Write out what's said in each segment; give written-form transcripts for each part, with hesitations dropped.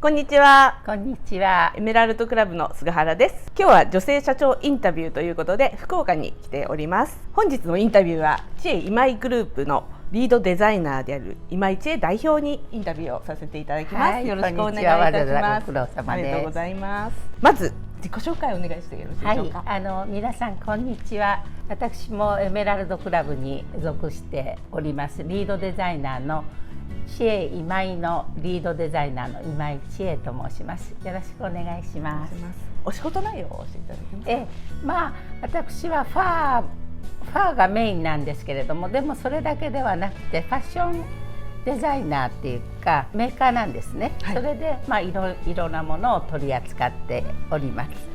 こんにちは。こんにちは。エメラルドクラブの菅原です。今日は女性社長インタビューということで福岡に来ております。本日のインタビューは知恵今井グループのリードデザイナーである今井知恵代表にインタビューをさせていただきます。よろしくお願いいたします。ありがとうございます。まず自己紹介をお願いしてよろしいでしょうか。皆さんこんにちは。私もエメラルドクラブに属しておりますリードデザイナーの知恵今井のリードデザイナーの今井知恵と申します。よろしくお願いします。お仕事内容を教えていただけますか。私はファーがメインなんですけれども、でもそれだけではなくてファッションデザイナーっていうかメーカーなんですね。それでいろんなものを取り扱っております。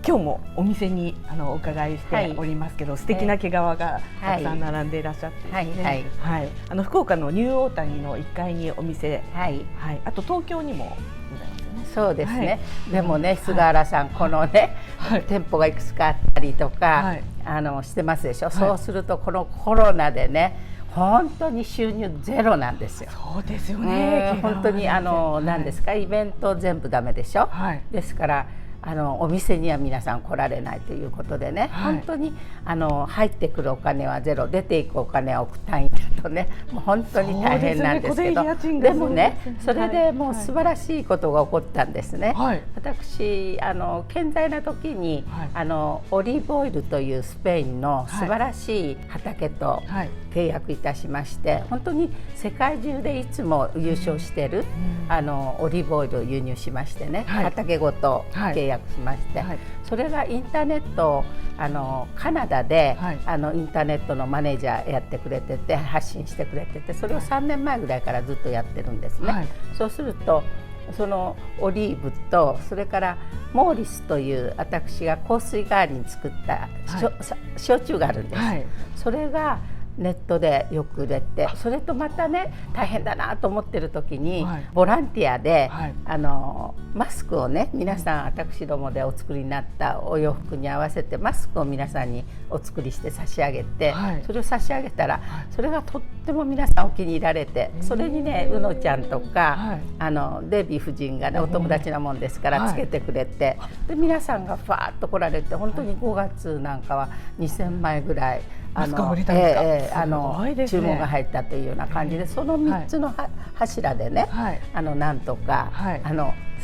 今日もお店にお伺いしておりますけど、素敵な毛皮がたくさん並んでいらっしゃってですね、福岡のニューオータニの1階にお店、あと東京にもございますよね。そうですね、でもね菅原さん、このね、店舗がいくつかあったりとか、してますでしょ。そうするとこのコロナでね本当に収入ゼロなんですよ。そうですよね。本当に何ですか、イベント全部ダメでしょ。ですからお店には皆さん来られないということでね、本当に入ってくるお金はゼロ、出ていくお金は億単位だとね、もう本当に大変なんですけど、でもねそれでもう素晴らしいことが起こったんですね。私健在な時にオリーブオイルというスペインの素晴らしい畑と契約いたしまして、本当に世界中でいつも優勝しているオリーブオイルを輸入しましてね、畑ごと契約しまして、それがインターネットカナダで、インターネットのマネージャーやってくれてて発信してくれてて、それを3年前ぐらいからずっとやってるんですね。そうするとそのオリーブとそれからモーリスという私が香水代わりに作った焼酎があるんです。それがネットでよく売れて、それとまたね大変だなと思ってる時に、ボランティアで、マスクをね皆さん私どもでお作りになったお洋服に合わせてマスクを皆さんにお作りして差し上げて、それを差し上げたらそれがとっても皆さんお気に入られて、それにねうのちゃんとか、デヴィ夫人がねお友達なもんですからつけてくれて、で皆さんがファーッと来られて、本当に5月なんかは2000枚ぐらい注文が入ったというような感じで、その3つの柱でね、なんとか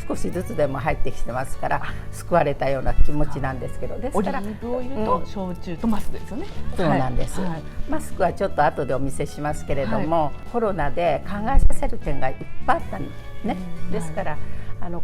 少しずつでも入ってきてますから救われたような気持ちなんですけど、ですからオリーブオイルと焼酎とマスクですよね。そうなんです。マスクはちょっと後でお見せしますけれども、コロナで考えさせる点がいっぱいあったんですね。ですから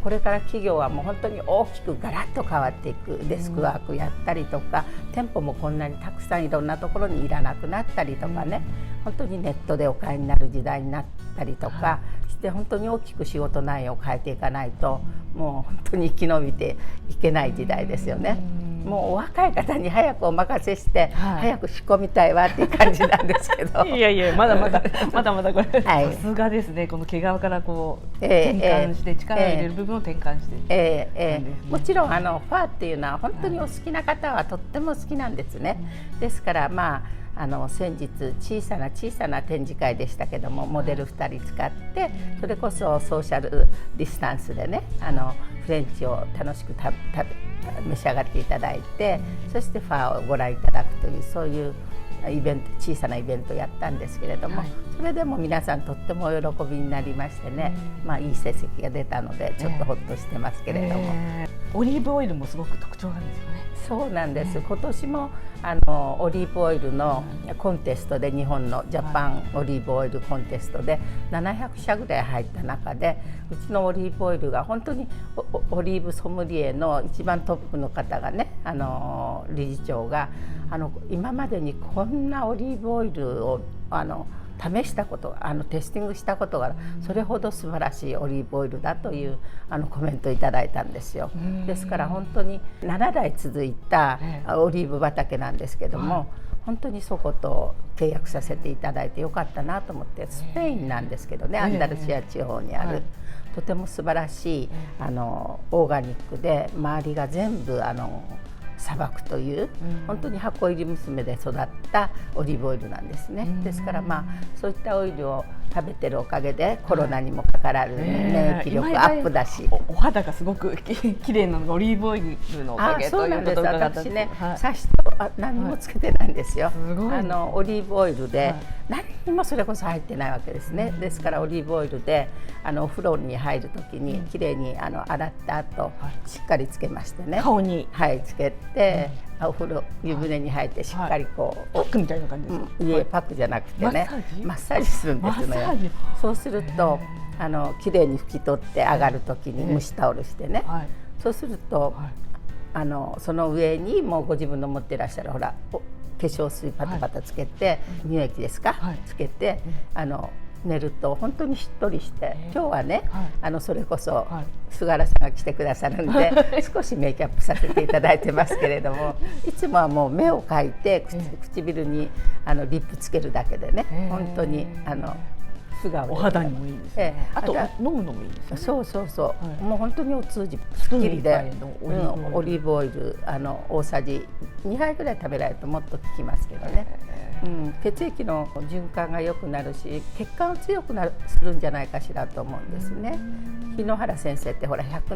これから企業はもう本当に大きくガラッと変わっていく。デスクワークやったりとか、店舗もこんなにたくさんいろんなところにいらなくなったりとかね、本当にネットでお買いになる時代になったりとかして、本当に大きく仕事内容を変えていかないともう本当に生き延びていけない時代ですよね。もうお若い方に早くお任せして、早く仕込みたいわっていう感じなんですけどいやまだまだこれ、さすがですね。この毛皮からこう転換して力を入れる部分を転換して、もちろんファーっていうのは本当にお好きな方はとっても好きなんですね。ですから先日小さな展示会でしたけども、モデル2人使ってそれこそソーシャルディスタンスでねフレンチを楽しく召し上がっていただいて、そしてファーをご覧いただくという、そういうイベント、小さなイベントをやったんですけれども、それでも皆さんとってもお喜びになりましてね、いい成績が出たのでちょっとほっとしてますけれども、オリーブオイルもすごく特徴なんですよね。そうなんです。今年もオリーブオイルのコンテストで、日本のジャパンオリーブオイルコンテストで700社ぐらい入った中で、うちのオリーブオイルが本当にオリーブソムリエの一番トップの方がね、理事長が今までにこんなオリーブオイルを試したことテスティングしたことがそれほど素晴らしいオリーブオイルだというコメントをいただいたんですよ。ですから本当に7代続いたオリーブ畑なんですけども、本当にそこと契約させていただいてよかったなと思って、スペインなんですけどね、アンダルシア地方にある、とても素晴らしいオーガニックで、周りが全部砂漠という、本当に箱入り娘で育ったオリーブオイルなんですね。ですからそういったオイルを食べてるおかげでコロナにもかからず免疫力アップだし、お肌がすごく綺麗なのがオリーブオイルのおかげということが私ね、さしと何もつけてないんですよ。オリーブオイルで何にもそれこそ入ってないわけですね。ですからオリーブオイルでお風呂に入るときにきれいに洗った後しっかりつけましてね、顔につけて、お風呂湯船に入ってしっかりこうパックみたいな感じですか？いえ、パックじゃなくてね、マッサージするんですのよ。そうするときれいに拭き取って上がるときに蒸しタオルしてね、そうするとその上にもうご自分の持っていらっしゃるほら化粧水パタパタつけて、乳液ですか、つけて寝ると本当にしっとりして、今日はねそれこそ菅原さんが来てくださるんで少しメイクアップさせていただいてますけれども、いつもはもう目を描いて唇にリップつけるだけでね、本当に素顔でお肌にもいいですね。あと飲むのもいいですね。そうそうそう、もう本当にお通じすっきりで、オリーブオイル大さじ2杯ぐらい食べられるともっと効きますけどね。血液の循環が良くなるし、血管を強くするんじゃないかしらと思うんですね。日野原先生ってほら100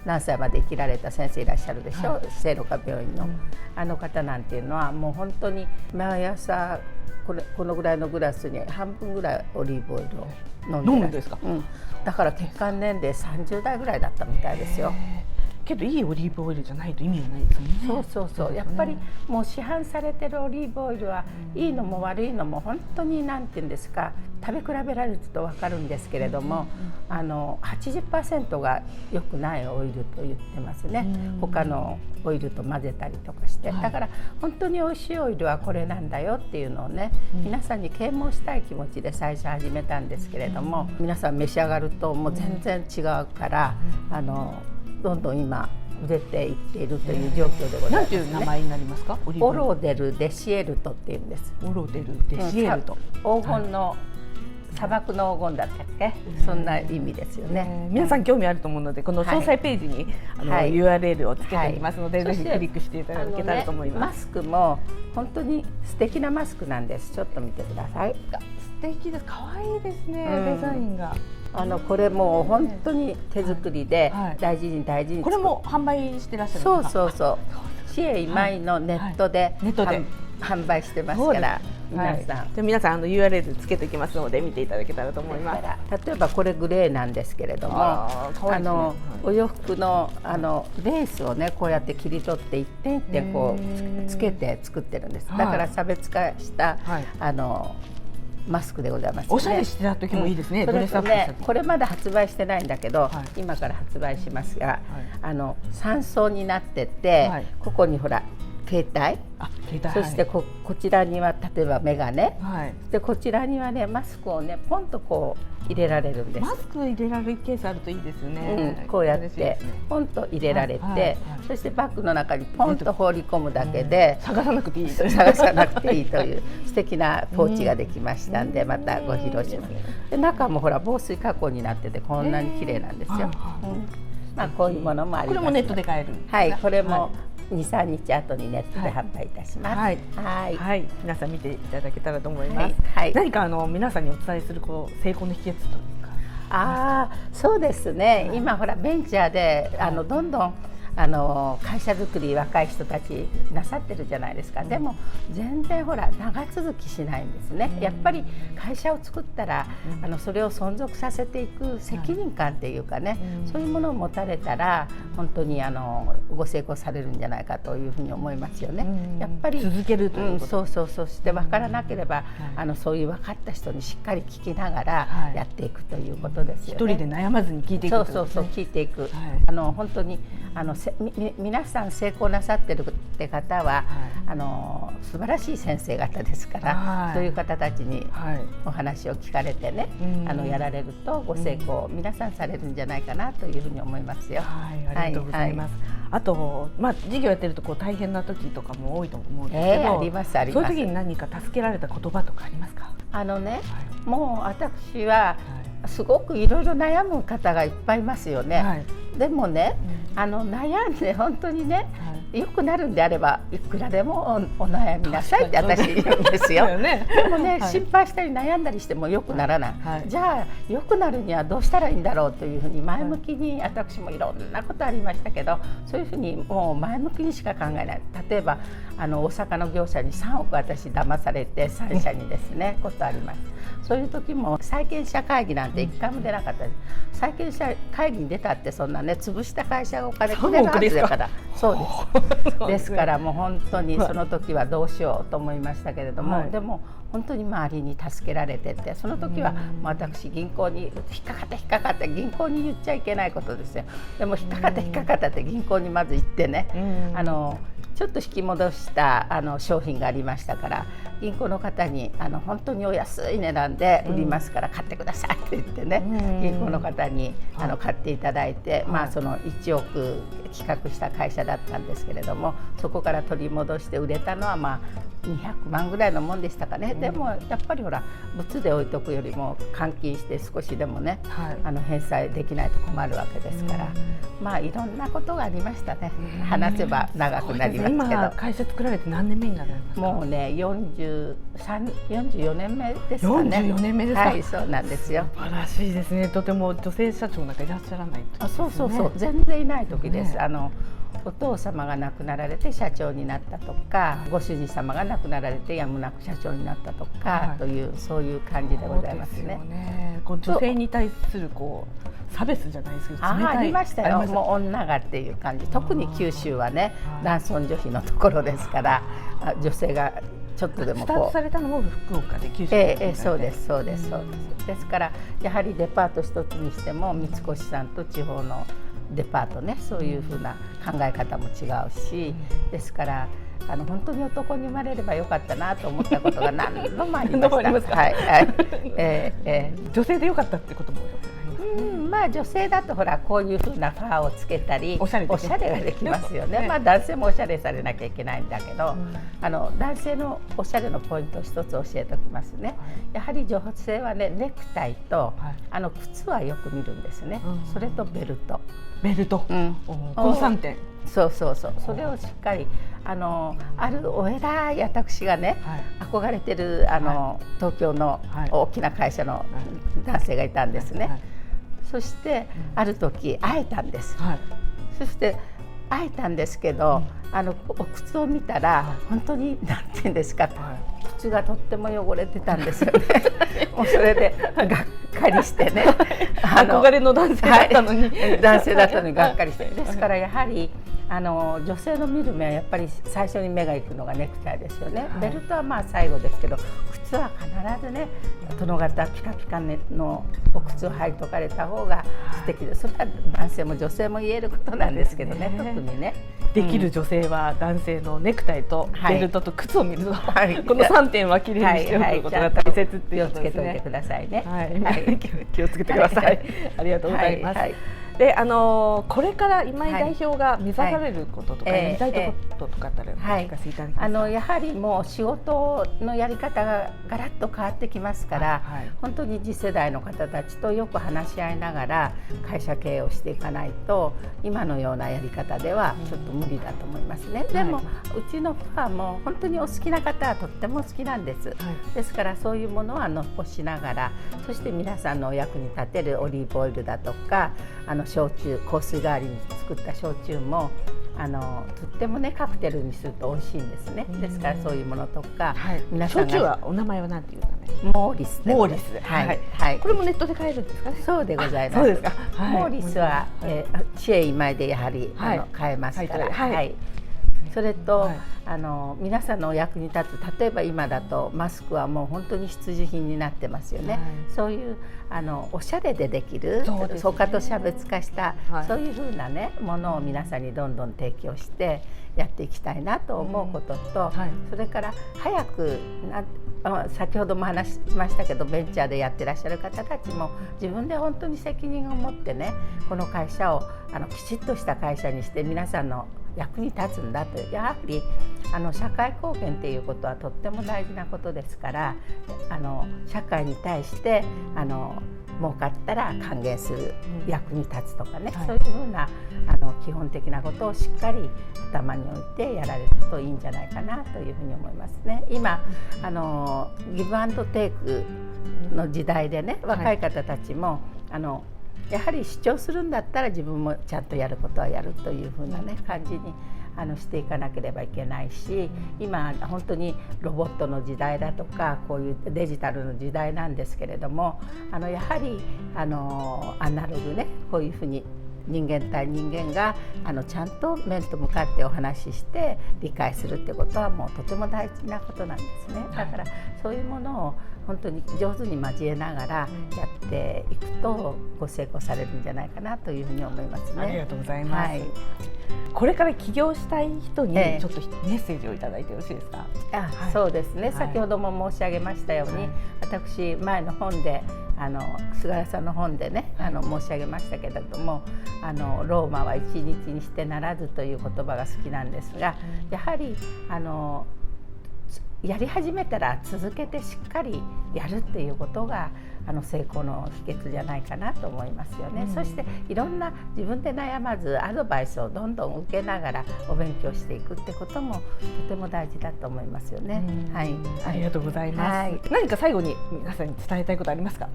何歳まで生きられた先生いらっしゃるでしょ、聖路加病院の方なんていうのはもう本当に毎朝このぐらいのグラスに半分ぐらいオリーブオイルを飲んで飲むんですか？だから血管年齢30代ぐらいだったみたいですよ。けどいいオリーブオイルじゃないと意味がないですもんね。そうやっぱりもう市販されてるオリーブオイルはいいのも悪いのも本当になんていうんですか、食べ比べられると分かるんですけれども、80% が良くないオイルと言ってますね。他のオイルと混ぜたりとかして、だから本当に美味しいオイルはこれなんだよっていうのをね、皆さんに啓蒙したい気持ちで最初始めたんですけれども、皆さん召し上がるともう全然違うから、どんどん今売れていっているという状況でございますね。何という名前になりますか？オロデル・デシエルトっていうんです。オロデル・デシエルト、黄金の砂漠の黄金だったっけ、そんな意味ですよね。皆さん興味あると思うので、この詳細ページにURL をつけておりますので、ぜひクリックしていただけたらと思います。マスクも本当に素敵なマスクなんです。ちょっと見てください。素敵です。可愛いですね、デザインが。これもう本当に手作りで大事に大事に、これも販売してらっしゃるんですか？そう知恵今井のネットで販売してますから、皆さんURL つけておきますので見ていただけたらと思います。例えばこれグレーなんですけれども、お洋服のレースをねこうやって切り取って一点一点こうつけて作ってるんです。だから差別化したマスクでございます、ね。おしゃれしてた時もいいですね。ドレスアップした時。これまだ発売してないんだけど、今から発売しますが、3層になってて、ここにほら携帯、そしてこちらには例えばメガネ、でこちらにはねマスクをねポンとこう入れられるんです。マスク入れられるケースあるといいですよね。こうやってポンと入れられて、そしてバッグの中にポンと放り込むだけで探さなくていいという素敵なポーチができましたんで、またご披露します。で中もほら防水加工になっててこんなに綺麗なんですよ。こういうものもあります。これもネットで買える。はい、これも2、3日後にネットで販売いたします。はい、皆さん見ていただけたらと思います。何か皆さんにお伝えする成功の秘訣というか。そうですね。今ほらベンチャーでどんどん会社作り若い人たちなさってるじゃないですか。でも全然ほら長続きしないんですね。やっぱり会社を作ったらそれを存続させていく責任感っていうかね、そういうものを持たれたら本当にご成功されるんじゃないかというふうに思いますよね。やっぱり続けるということ。そうして分からなければそういう分かった人にしっかり聞きながらやっていくということですよね。一人で悩まずに聞いていく。聞いていく。本当に皆さん成功なさってるって方は、素晴らしい先生方ですから、そういう方たちにお話を聞かれてね、やられるとご成功、皆さんされるんじゃないかなというふうに思いますよ。ありがとうございます。あと、事業やってると大変な時とかも多いと思うんですけど、ありますあります。そういう時に何か助けられた言葉とかありますか？もう私はすごくいろいろ悩む方がいっぱいいますよね。でもね、悩んで本当にね、良くなるんであればいくらでもお悩みなさいって私言うんですよ。でもね、心配したり悩んだりしても良くならない、じゃあ良くなるにはどうしたらいいんだろうというふうに前向きに、私もいろんなことありましたけど、そういうふうにもう前向きにしか考えない。例えば大阪の業者に3億私騙されて3社にですねことあります。そういう時も債権者会議なんて一回も出なかったです。債権者会議に出たってそんなね、潰した会社がお金くれるはずだから。そうです。ですからもう本当にその時はどうしようと思いましたけれども、でも本当に周りに助けられてて、その時は私銀行に引っかかって銀行に言っちゃいけないことですよ。でも引っかかったって銀行にまず行ってね、ちょっと引き戻した商品がありましたから、銀行の方に本当にお安い値段で売りますから買ってくださいって言ってね、銀行の方に買っていただいて、その1億企画した会社だったんですけれども、そこから取り戻して売れたのは200万ぐらいのもんでしたかね。でもやっぱりほら物で置いとくよりも換金して少しでもね、返済できないと困るわけですから、いろんなことがありましたね。話せば長くなりますけど。今会社作られて何年目になりますか？もうね44年目ですかね。44年目ですか？はい、そうなんですよ。素晴らしいですね。とても女性社長なんかいらっしゃらないと、そう全然いない時です。お父様が亡くなられて社長になったとか、ご主人様が亡くなられてやむなく社長になったとか、というそういう感じでございますね。女性に対する差別じゃないですけど、ありましたよ。もう女がっていう感じ。特に九州はね、男尊女卑のところですから、女性がちょっとでもスタートされたのも福岡で九州で、そうです。ですからやはりデパート一つにしても三越さんと地方のデパートね、そういうふうな考え方も違うし、ですから本当に男に生まれればよかったなと思ったことが何度もありました。女性でよかったってことも女性だとほらこういうふうなファーをつけたりおしゃれができますよね。男性もおしゃれされなきゃいけないんだけど、男性のおしゃれのポイントを一つ教えておきますね。やはり女性はね、ネクタイと靴はよく見るんですね。それとベルト、この3点。それをしっかりあるお偉い私がね、憧れてる東京の大きな会社の男性がいたんですね。そしてある時会えたんです。そして会えたんですけど、お靴を見たら本当に何て言うんですか、靴がとっても汚れてたんですよね。もうそれでがっかりしてね、憧れの男性だったのに、男性だったのにがっかりして、ですからやはり女性の見る目はやっぱり最初に目が行くのがネクタイですよね。ベルトは最後ですけど、靴は必ずね、殿方ピカピカのお靴を履いとかれた方が素敵で、それは男性も女性も言えることなんですけどね、特にね。できる女性は男性のネクタイとベルトと靴を見ると、この3点はきれいにしておくことが大切っていうことですね。気をつけておいてくださいね。気をつけてください。ありがとうございます。で、これから今井代表が目指されることとか、やりたいこととかあったらお聞かせいただけますか？やはりもう仕事のやり方がガラッと変わってきますから、本当に次世代の方たちとよく話し合いながら会社経営をしていかないと、今のようなやり方ではちょっと無理だと思いますね。でもうちのファンも本当にお好きな方はとっても好きなんです。ですからそういうものは残しながら、そして皆さんのお役に立てるオリーブオイルだとか焼酎、香水代わりに作った焼酎もとってもね、カクテルにすると美味しいんですね。ですからそういうものとか、皆さんが焼酎はお名前は何ていう名前？モーリス。これもネットで買えるんですかね？そうでございます。モーリスは知恵今井でやはり買えますから。それと皆さんのお役に立つ、例えば今だとマスクはもう本当に必需品になってますよね。そういうおしゃれでできる、そうかと差別化した、そういうふうなねものを皆さんにどんどん提供してやっていきたいなと思うことと、それから早く先ほども話しましたけど、ベンチャーでやってらっしゃる方たちも自分で本当に責任を持ってね、この会社をきちっとした会社にして皆さんの役に立つんだと。やはり社会貢献っていうことはとっても大事なことですから、社会に対して儲かったら還元する、役に立つとかね、はい、そういうふうな基本的なことをしっかり頭に置いてやられるといいんじゃないかなというふうに思いますね。今ギブアンドテイクの時代でね、若い方たちも、やはり主張するんだったら自分もちゃんとやることはやるというふうなね感じにしていかなければいけないし、今本当にロボットの時代だとかこういうデジタルの時代なんですけれども、やはりアナログね、こういうふうに人間対人間がちゃんと面と向かってお話しして理解するってことはもうとても大事なことなんですね。だからそういうものを本当に上手に交えながらやっていくとご成功されるんじゃないかなというふうに思いますね。ありがとうございます。はい、これから起業したい人にちょっとメッセージをいただいてよろしいですか？はい、そうですね、先ほども申し上げましたように、私前の本で菅原さんの本でね申し上げましたけれども、ローマは一日にしてならずという言葉が好きなんですが、やはりやり始めたら続けてしっかりやるっていうことが成功の秘訣じゃないかなと思いますよね。そしていろんな自分で悩まずアドバイスをどんどん受けながらお勉強していくってこともとても大事だと思いますよね。はい、ありがとうございます。はい、何か最後に皆さんに伝えたいことありますか？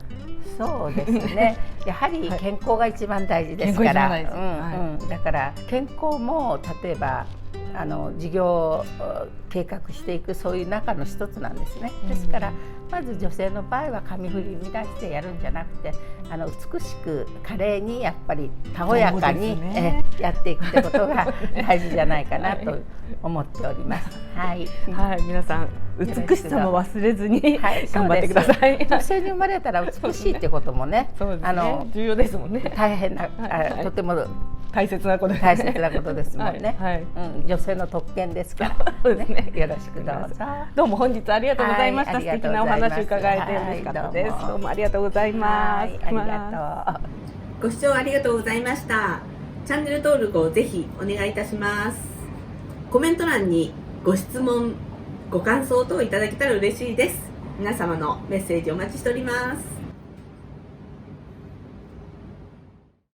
そうですね。やはり健康が一番大事ですから、だから健康も例えば事業を計画していくそういう中の一つなんですね。ですからまず女性の場合は髪振り乱してやるんじゃなくて美しく華麗にやっぱりたおやかに、やっていくってことが大事じゃないかなと思っております。はい、はい、皆さん美しさも忘れずに頑張ってください。女性に生まれたら美しいってこともね、重要ですもんね。大変なとても大切なことですもんね。女性の特権ですから、ね、よろしくどうぞ。どうも本日ありがとうございました。素敵なお話伺えて嬉しかったです。どうもありがとうございます。ありがとう。ご視聴ありがとうございました。チャンネル登録をぜひお願いいたします。コメント欄にご質問、ご感想等いただけたら嬉しいです。皆様のメッセージお待ちしております。